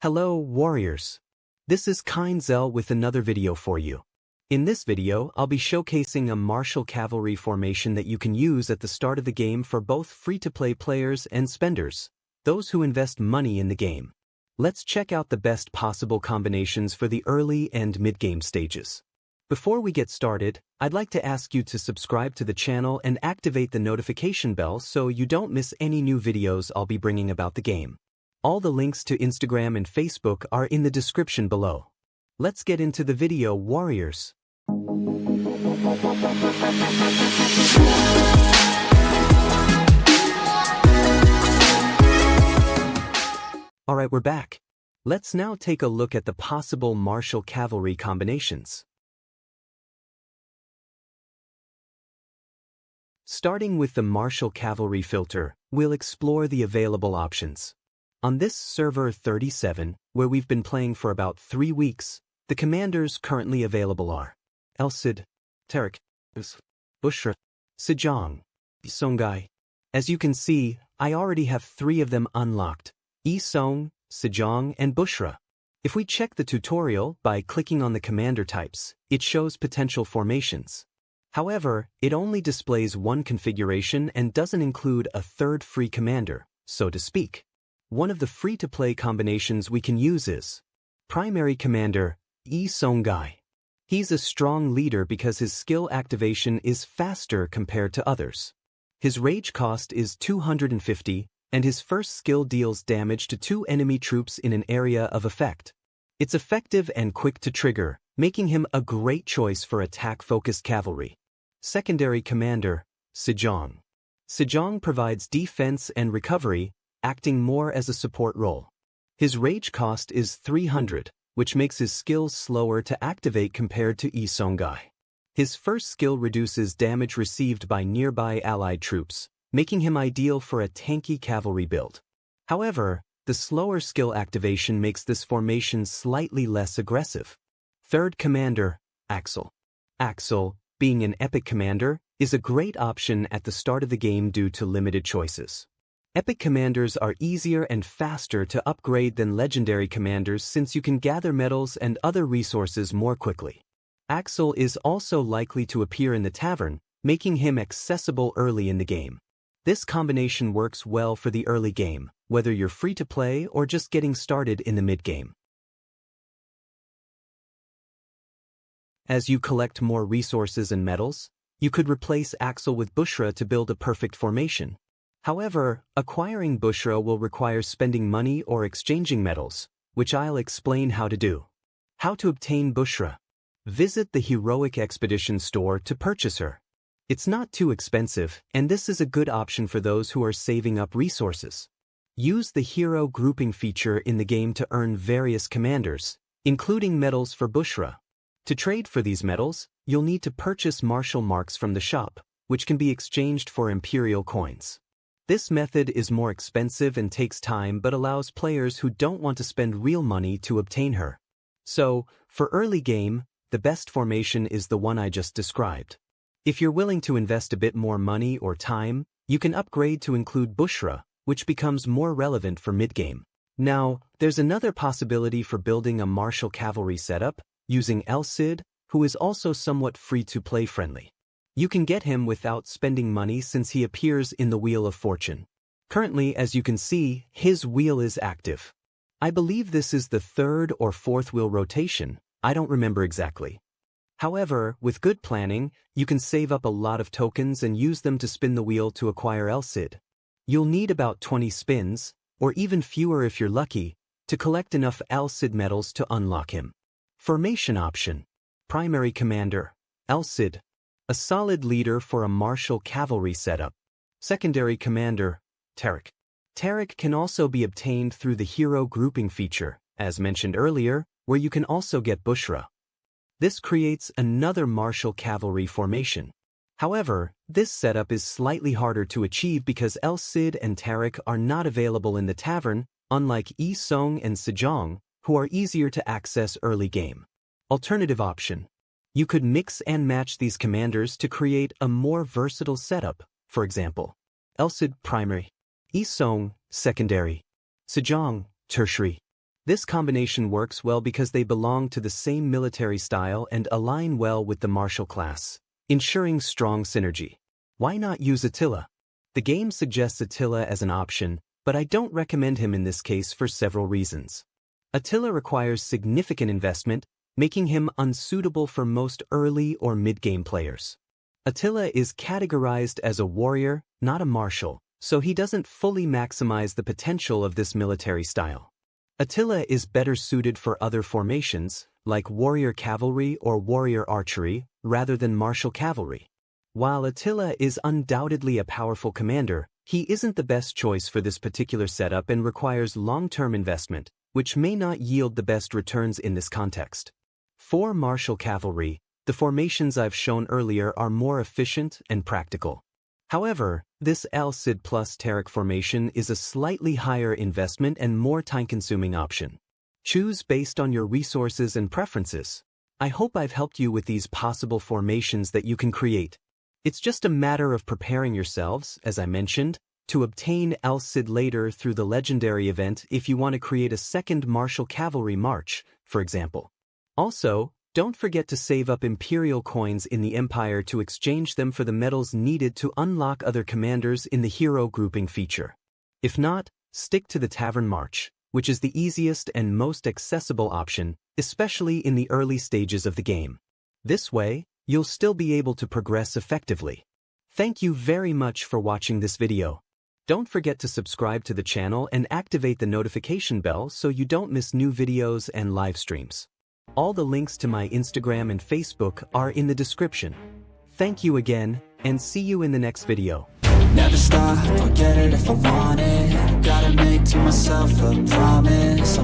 Hello, warriors. This is Kindzel with another video for you. In this video, I'll be showcasing a Marshal Cavalry formation that you can use at the start of the game for both free-to-play players and spenders, those who invest money in the game. Let's check out the best possible combinations for the early and mid-game stages. Before we get started, I'd like to ask you to subscribe to the channel and activate the notification bell so you don't miss any new videos I'll be bringing about the game. All the links to Instagram and Facebook are in the description below. Let's get into the video, warriors. Alright, we're back. Let's now take a look at the possible Marshal Cavalry combinations. Starting with the Marshal Cavalry filter, we'll explore the available options. On this server 37, where we've been playing for about 3 weeks, the commanders currently available are Elcid, Tarek, Bushra, Sejong, Songhai. As you can see, I already have 3 of them unlocked: Song, Sejong, and Bushra. If we check the tutorial by clicking on the commander types, it shows potential formations. However, it only displays one configuration and doesn't include a third free commander, so to speak. One of the free-to-play combinations we can use is Primary Commander, Songhai. He's a strong leader because his skill activation is faster compared to others. His rage cost is 250, and his first skill deals damage to 2 enemy troops in an area of effect. It's effective and quick to trigger, making him a great choice for attack-focused cavalry. Secondary Commander, Sejong. Sejong provides defense and recovery, acting more as a support role. His rage cost is 300, which makes his skills slower to activate compared to Songhai. His first skill reduces damage received by nearby allied troops, making him ideal for a tanky cavalry build. However, the slower skill activation makes this formation slightly less aggressive. Third Commander, Axel. Axel, being an epic commander, is a great option at the start of the game due to limited choices. Epic commanders are easier and faster to upgrade than legendary commanders since you can gather medals and other resources more quickly. Axel is also likely to appear in the tavern, making him accessible early in the game. This combination works well for the early game, whether you're free to play or just getting started in the mid-game. As you collect more resources and medals, you could replace Axel with Bushra to build a perfect formation. However, acquiring Bushra will require spending money or exchanging medals, which I'll explain how to do. How to obtain Bushra. Visit the Heroic Expedition store to purchase her. It's not too expensive, and this is a good option for those who are saving up resources. Use the hero grouping feature in the game to earn various commanders, including medals for Bushra. To trade for these medals, you'll need to purchase martial marks from the shop, which can be exchanged for Imperial coins. This method is more expensive and takes time but allows players who don't want to spend real money to obtain her. So, for early game, the best formation is the one I just described. If you're willing to invest a bit more money or time, you can upgrade to include Bushra, which becomes more relevant for mid-game. Now, there's another possibility for building a Marshal Cavalry setup, using Elcid, who is also somewhat free-to-play friendly. You can get him without spending money since he appears in the Wheel of Fortune. Currently, as you can see, his wheel is active. I believe this is the 3rd or 4th wheel rotation, I don't remember exactly. However, with good planning, you can save up a lot of tokens and use them to spin the wheel to acquire Elcid. You'll need about 20 spins, or even fewer if you're lucky, to collect enough Elcid medals to unlock him. Formation option. Primary Commander, Elcid. A solid leader for a Marshal Cavalry setup. Secondary Commander, Tarek. Tarek can also be obtained through the hero grouping feature, as mentioned earlier, where you can also get Bushra. This creates another Marshal Cavalry formation. However, this setup is slightly harder to achieve because Elcid and Tarek are not available in the tavern, unlike Song and Sejong, who are easier to access early game. Alternative option. You could mix and match these commanders to create a more versatile setup, for example, Elcid primary, Song secondary, Sejong tertiary. This combination works well because they belong to the same military style and align well with the martial class, ensuring strong synergy. Why not use Attila? The game suggests Attila as an option, but I don't recommend him in this case for several reasons. Attila requires significant investment, making him unsuitable for most early or mid-game players. Attila is categorized as a warrior, not a marshal, so he doesn't fully maximize the potential of this military style. Attila is better suited for other formations, like warrior cavalry or warrior archery, rather than martial cavalry. While Attila is undoubtedly a powerful commander, he isn't the best choice for this particular setup and requires long-term investment, which may not yield the best returns in this context. For Marshal Cavalry, the formations I've shown earlier are more efficient and practical. However, this Al Cid plus Tariq formation is a slightly higher investment and more time-consuming option. Choose based on your resources and preferences. I hope I've helped you with these possible formations that you can create. It's just a matter of preparing yourselves, as I mentioned, to obtain Al Cid later through the legendary event if you want to create a second Marshal Cavalry march, for example. Also, don't forget to save up Imperial coins in the Empire to exchange them for the medals needed to unlock other commanders in the hero grouping feature. If not, stick to the Tavern March, which is the easiest and most accessible option, especially in the early stages of the game. This way, you'll still be able to progress effectively. Thank you very much for watching this video. Don't forget to subscribe to the channel and activate the notification bell so you don't miss new videos and live streams. All the links to my Instagram and Facebook are in the description. Thank you again, and see you in the next video. Never stop, I'll get it if I want it. Gotta make to myself a promise.